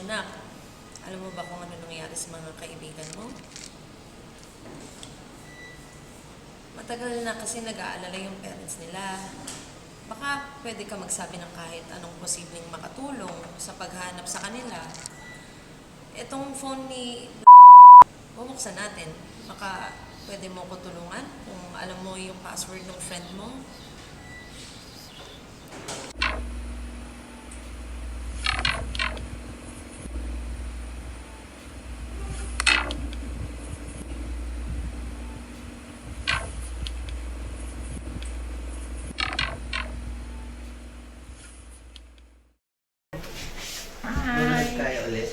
Anak, alam mo ba kung ano nangyari sa mga kaibigan mo? Matagal na kasi nag-aalala yung parents nila. Baka pwede ka magsabi ng kahit anong posibleng makatulong sa paghanap sa kanila. Itong phone ni bubuksan natin. Baka pwede mo ko tulungan kung alam mo yung password ng friend mo. Bumalik tayo ulit.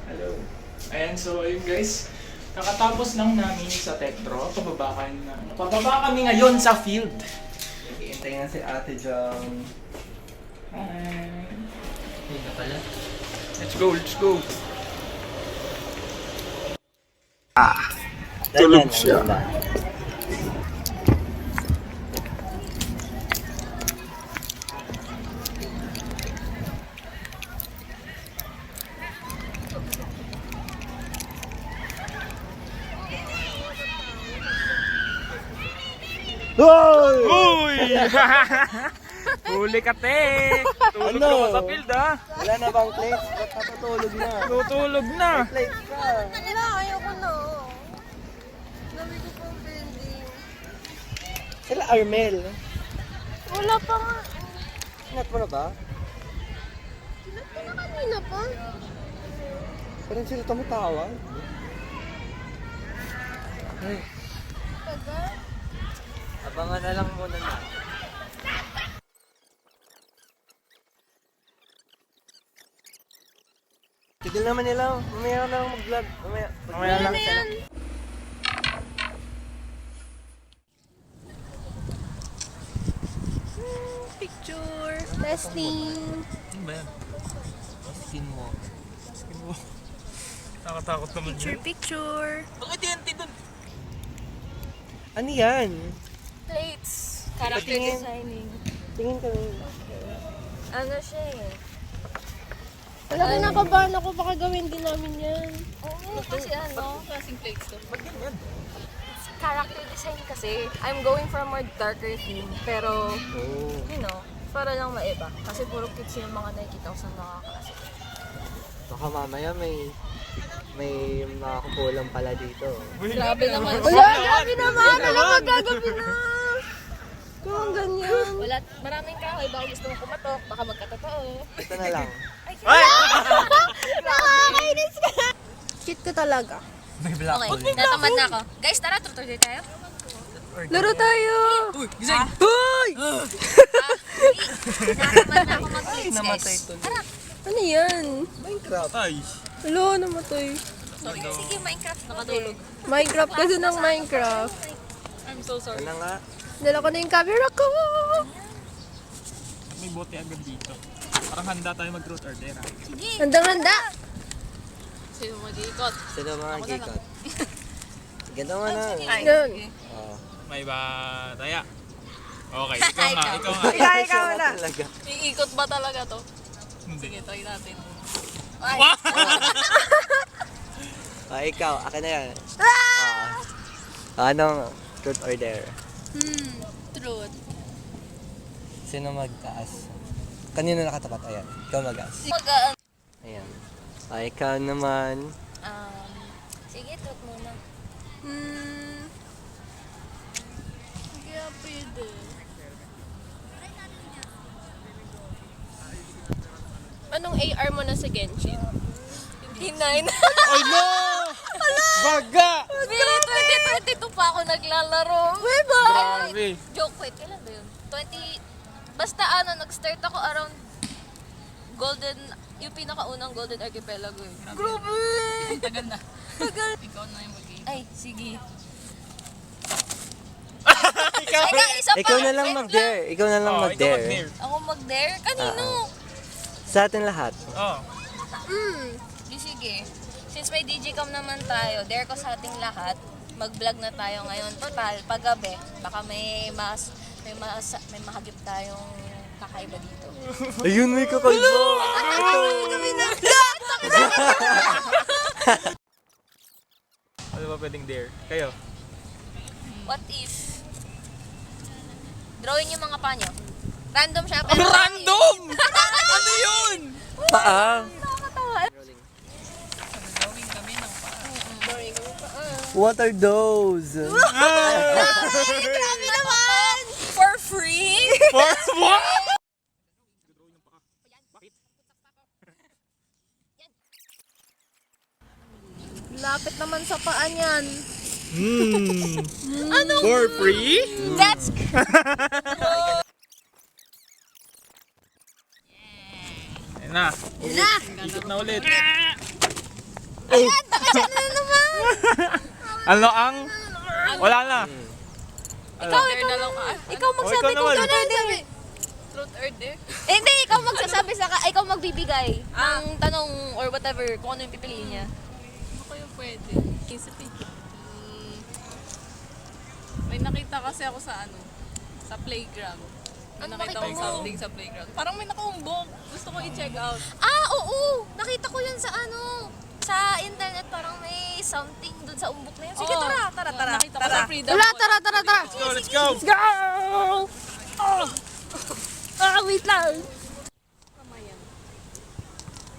Hello. Ayan, so ayun guys. Kakatapos lang namin sa Tektro. Pababa kami ngayon sa field. Iintay nga si Ate Jong. Hi. Hey na pala. Let's go, let's go. Tulog siya. Uy! Huli ka, te! Tulog Ano? ka pa sa field, ha? Wala na bang plates? Ba't natutulog na? Tutulog na. Plates ka. Wala, ayoko na. Dami ko pang pending. Sila Armel. Wala pa nga. Ingat mo na ba? Wala pa na kanina pa. Pa rin sila tumatawag. Ay, Tagal. abangan na lang muna na. Tigil naman nila. Mamaya na lang mag-vlog. Mamaya. Mamaya lang. Ano yan? Picture. Testing. Ano ba yan? Skin mo. Nakatakot naman Picture. Bakit yan, dun? Ano yan? Plates. Character Patingin. designing. Tingin ka rin. Ano siya eh. Wala ka nakabahan ako, baka gawin din namin yan. Oo, kasi ano, Klaseng plates to. Ba't ganyan? character design kasi. I'm going for a more darker theme, pero, Oh. you know, para lang maiba. Kasi puro kids yung mga nakikita ko sa mga klase. Baka mamaya may makakulang pala dito. Grabe naman. Wala, grabe naman! Alam mo, gagabi na! Kung ganyan. Wala, maraming kahoy. Baka gusto mong kumatok. Baka magkatotoo. Ito na lang. Nakakainis ka! Cute ko talaga. May black Okay, natamad na ako. Guys, tara, tutor tayo. Laro tayo! Uy, gising! Hoy! Natamad na ako mag-plates, guys. Namatay to. Tara. Ano yan? Minecraft. Ay! Hello, namatay. Sorry. Sige, Minecraft. Nakatulog. Minecraft kasi ng Minecraft. I'm so sorry. Ano nga? Dala ko na yung camera ko! May bote agad dito. Parang handa tayo mag-root order, ha? Sige. Handang-handa! Sino mo dikot? Sino mga gikot? Ganda mo na. Yun. Oh. May bataya. Okay, ikaw nga, ikaw nga. Ikaw na. Talaga. Iikot ba talaga to? Hindi. Sige, try natin. Ay, Oh, ikaw. Akin na yan. Anong truth or dare? truth. Sino magtaas? Kanino nakatapat? Ayan. Ikaw mag-as. Mag, Ayan. Ikaw naman. sige, truth muna. Sige, pwede. Anong AR mo na sa Genshin? 59. Ay no! Baga! May 2022 pa ako naglalaro. Uy ba? Grabe. Joke, wait, kailan ba yun? 20... Basta ano, nag-start ako around Golden... Yung pinakaunang Golden Archipelago eh. Grabe! Tagal na. Ikaw na yung mag Ay, sige. Ikaw! Isa pa. Ikaw na lang wait mag-dare. Ikaw na lang Oh, ikaw mag-dare. mag-dare. Ako mag-dare? Kanino? Sa atin lahat. Oh. Di sige. Since may Digicom naman tayo, dare ko sa ating lahat, mag-vlog na tayo ngayon. Total, paggabi, baka may mahagip tayong kakaiba dito. Ayun, may kakalbo. Ano ba pwedeng dare? Kayo? What if drawing yung mga paa nyo? Random siya, pero Random! Ano yun? Paa. nakakatawa. What are those? Grabe naman! For free? For what? Lapit naman sa paa niyan. For free? That's Ayun na. Ikot na ulit. Ano ang... Wala na. ikaw magsabi ikaw kung naman. gano'n. Truth or dare? Hindi, ikaw magsasabi ikaw magbibigay ng tanong or whatever, kung ano yung pipiliin niya. Ano kayo pwede? Isipin. May nakita kasi ako sa sa playground. May Ano nakita nakita ko mo? something sa playground. Parang may nakaumbok. Gusto ko i-check out. Oo! Nakita ko yun sa internet, parang may something dun sa umbok na yun. Sige, Oo. tara. Nakita ko sa Freedom Tara. Let's go, let's go! Wait lang.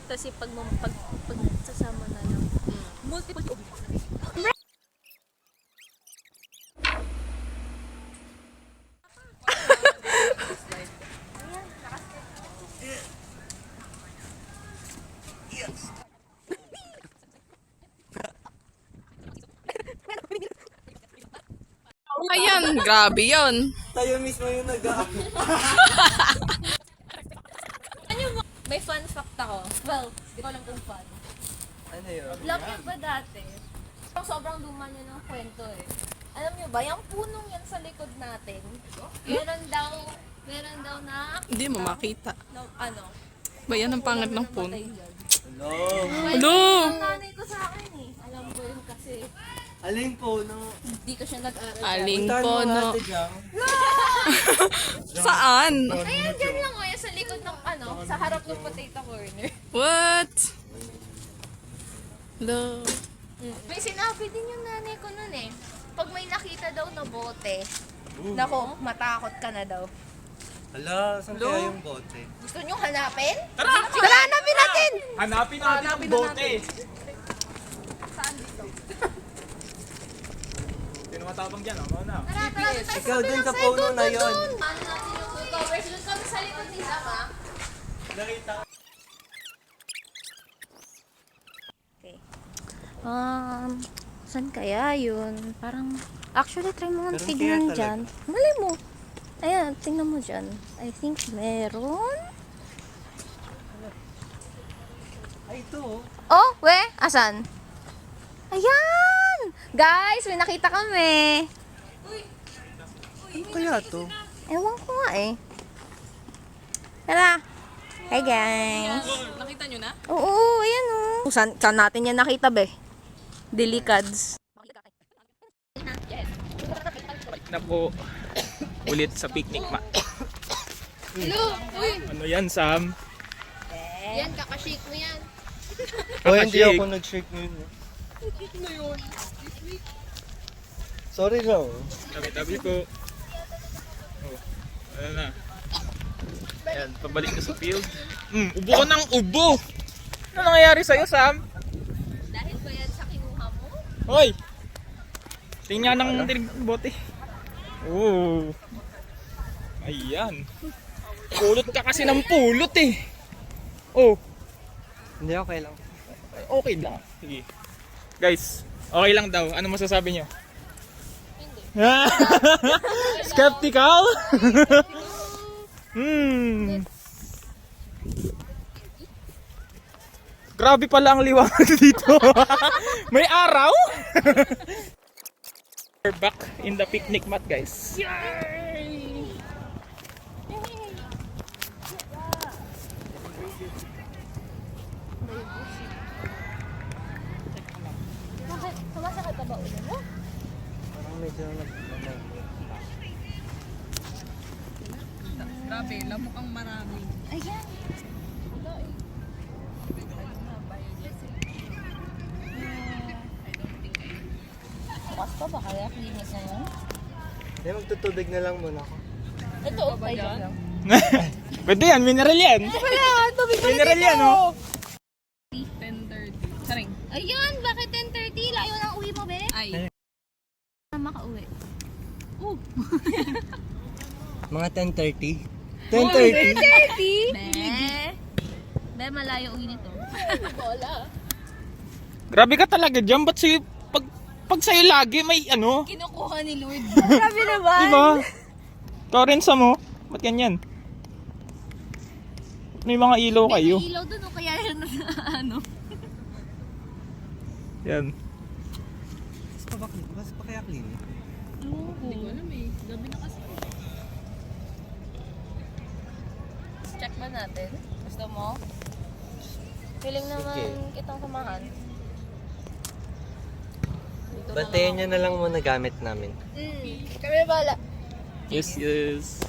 Kasi pag sasama na lang. Multiple Ayan, grabe yun. Tayo mismo yung May fun fact ako. Well, di ko alam kung fun. Ano yun? Alam niyo ba dati? Sobrang luma niya ng kwento eh. Alam niyo ba, yung punong yan sa likod natin, meron daw na, Hindi mo makita. ano, Ba yan ang pangit ng phone? namatay yan. Hello! Ang nanay ko sa akin eh. Alam ko yun kasi Aling po, no? hindi ko siya nag-aral. Aling Puntahan po, mo no? Ate Jang. Saan? Ayun, dyan lang o. Sa likod ng sa harap ng potato corner. What? Hello? May sinabi din yung nanay ko nun eh. Pag may nakita daw na bote, nako, matakot ka na daw. Hala, saan kaya yung bote? Gusto nyo hanapin? Tara, hanapin natin! Hanapin natin ang bote. Sino matapang dyan? Ako na. Tara, Ikaw dun sa puno na yon. Ano natin yung food covers? Doon kami sa likod ni Sama. Okay. Saan kaya yun? Parang, actually, try mo Meron tignan kaya dyan. Malay mo. Ayan, tingnan mo dyan. I think meron. Ay, ito. Oh, we? Asan? Ayan! Guys, may nakita kami. Ano kaya to? Ewan ko nga eh. Tara. Hi guys. Nakita nyo na? Oo, ayan oh. Saan natin yan nakita be? Delicads. Na po ulit sa picnic mat. Hello! Uy! Ano yan, Sam? Yan, kakashake mo yan. O, hindi Kakashake. ako nag-shake ngayon. Sorry lang. Tabi-tabi po. Oh, ano na. Ayan, pabalik na sa field. Ubo ko ng ubo! Ano nangyayari sa'yo, Sam? Dahil ba yan sa kinuha mo? Hoy! Tingnan ng dinig ng bote. Oh. Ayan. Pulot ka kasi ng pulot eh. Oh. Hindi, okay lang. Okay lang. Sige. Guys, okay lang daw. Ano masasabi nyo? Hindi. Skeptical? Grabe pala ang liwanag dito. May araw? We're back in the picnic mat, guys. Bakit? Sumasakit ka ba ulo mo? Parang medyo nag... Bella, mukhang marami. Ayan. Bukas pa ba kaya clinic na yun? Eh, magtutubig na lang muna ako. Ito, ay joke lang. Pwede yan, mineral yan. Mineral yan, oh. 10:30. Saring. Ayun, bakit 10:30? Layo ng uwi mo, be? Ay. Na makauwi. Mga 10:30. 10:30? 10:30? Be, malayo uwi nito. Wala. Grabe ka talaga dyan. Ba't sa'yo, pag sa'yo lagi may ano? Kinukuha ni Lord. Grabe naman. Diba? Torrents mo. Ba't ganyan? May mga ilaw kayo. May ilaw dun o kaya yan ano. Yan. Mas pa kaya clean? Hindi ko alam eh. Gabi na kasi. Check ba natin? Gusto mo? Feeling naman kitang samahan. Dito Bantayan nyo na lang muna gamit namin. Kami bala. Yes, yes.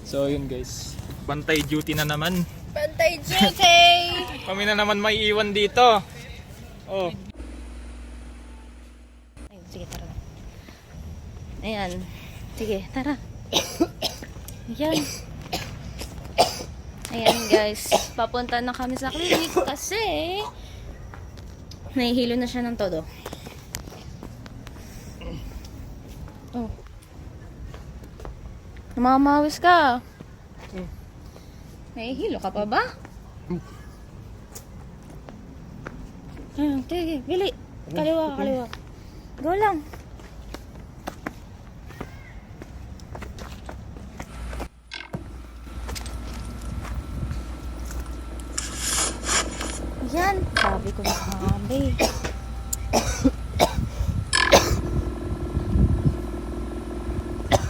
So, yun guys. Bantay duty na naman. Pantay duty! Kami na naman may iwan dito. Oh. Ayun, sige, tara na. Ayan. Sige, tara. Ayan. Ayan guys. Papunta na kami sa clinic kasi nahihilo na siya ng todo. Oh. Namamawis ka. Nahihilo ka pa ba? Ayan, sige, bili. Kaliwa, kaliwa. Go lang. Yan. Sabi ko na sabi.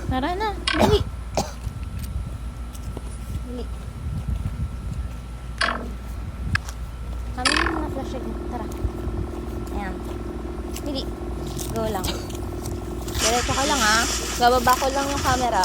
Tara na. Bili. Bili. Kami yung mga flashlight mo. Tara. Ayan. Bili. Go lang. Diretso ka lang ha. Bababa ko lang yung camera.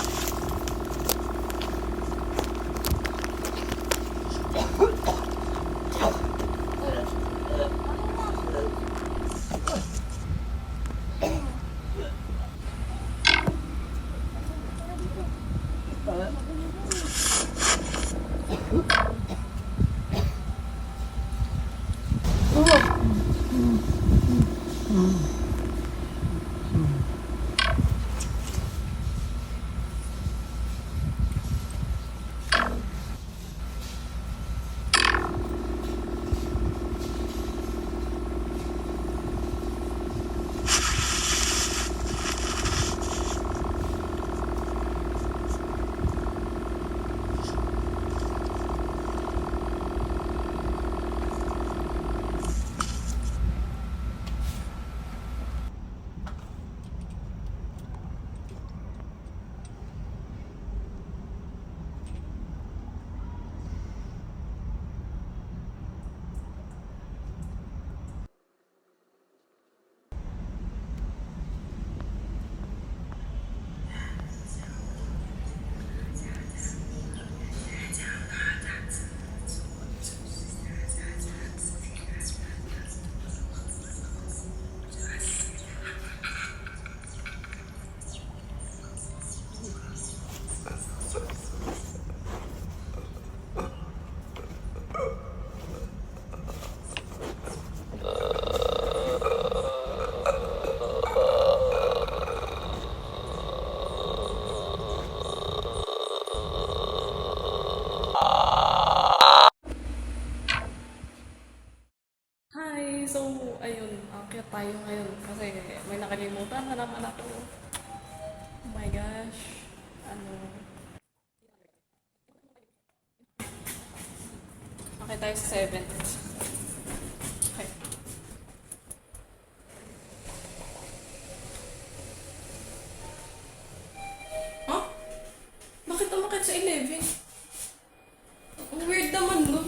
Hi! So, ayun. Akyat tayo ngayon kasi may nakalimutan na naman ako. Oh my gosh. Okay tayo sa 7th. Okay. Huh? Bakit umakit sa 11? Ang weird naman, no?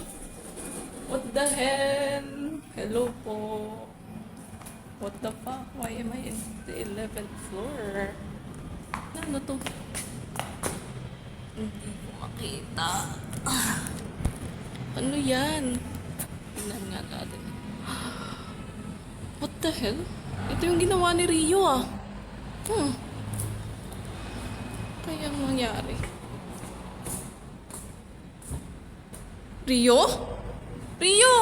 What the hell? Hello po. What the fuck? Why am I in the 11th floor? Ano to? Hindi ko makita. Ano yan? Tingnan nga natin. What the hell? Ito yung ginawa ni Rio ah. Kaya ang nangyari? Rio? Rio!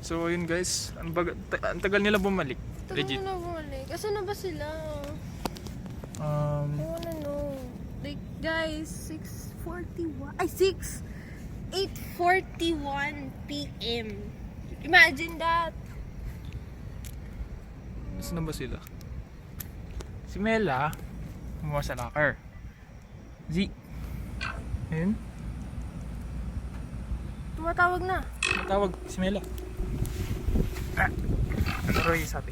So yun guys, ang tagal nila bumalik. Legit. na bumalik. Asan na ba sila? I wanna know. Like, guys, 6:41. Ay, 8:41 p.m. Imagine that. Saan na ba sila? Si Mela, kumuha sa locker. Z. Ayun. Tumatawag na. Matawag si Mela. Ano yung sabi?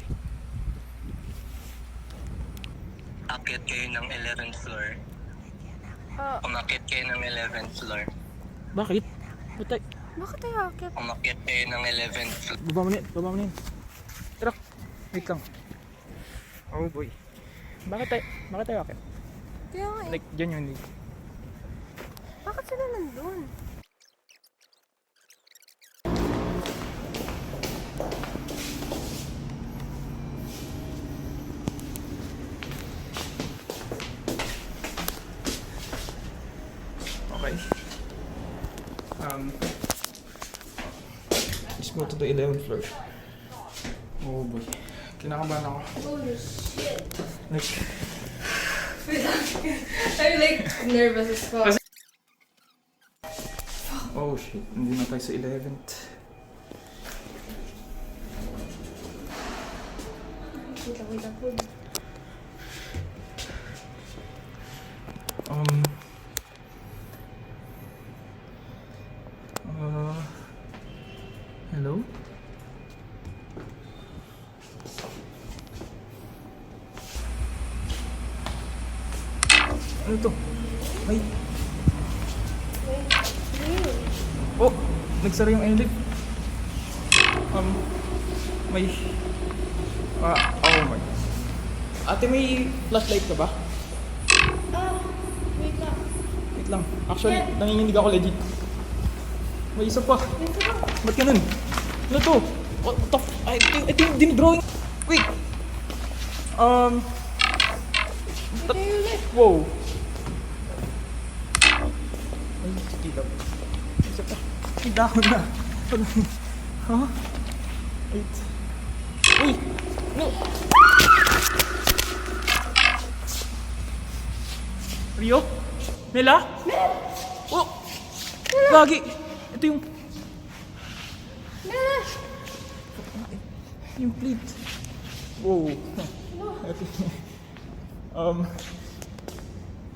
Akit kayo ng 11th floor. Umakit kayo ng 11th floor. Bakit? Butay. Bakit tayo akit? Umakit kayo ng 11th floor. Baba mo na yun. Tara, wait lang. Oh boy. Bakit tayo akit? Kaya nga eh. Like, genuinely. Bakit sila nandun? Okay. Let's go to the 11th floor. Oh boy. Kinakabahan ako. Holy shit. Like, I'm like nervous as fuck. oh shit. Hindi na tayo sa 11th. Wait lang. Hello? Ano to? Ay! Oh! Nagsara yung elip. May... oh my... Ate, may flashlight ka ba? Wait lang. Wait lang. Actually, nanginginig ako legit. May isa pa. Ba't ganun? Ano to? What the f... Ito yung dinidrawing. Wait! Wow! Ay, kita. Isa pa. May dahon na. Huh? Wait. Uy! No! Rio? Mela? Oh! Lagi! Ito yung... Yung plate. Wow. Ito.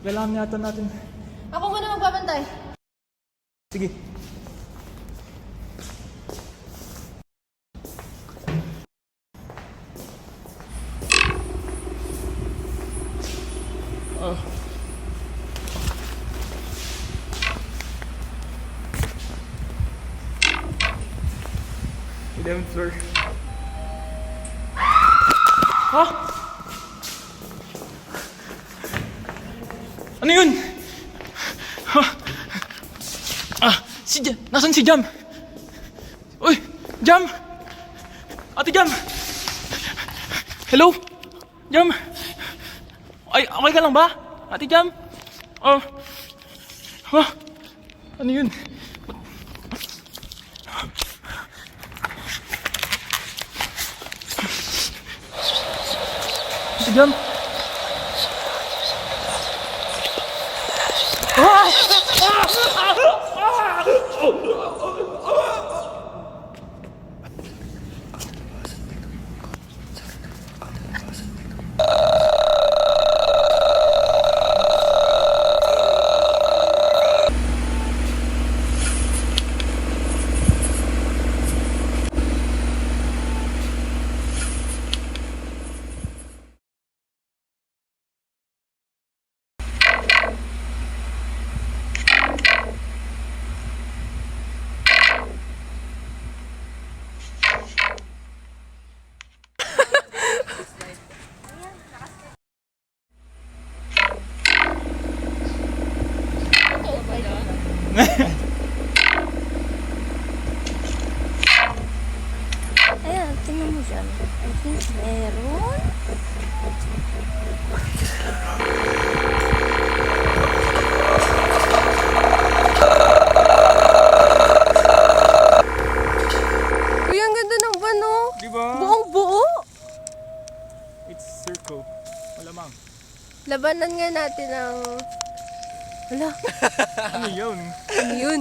Kailangan yata natin. Ako muna magbabantay. Sige. Eleventh floor. Ha? Ano yun? Ha? Si Jam. Nasaan si Jam? Uy, Jam! Ate Jam! Hello? Jam? Ay, okay ka lang ba? Ate Jam? Ano yun? Ate Jam? Ayan, tingnan mo dyan. I think meron. Uy, ang ganda ng bano. Di ba? Buong buo. It's circle. Malamang. Labanan nga natin ng... Wala, Ano yun? ano yun?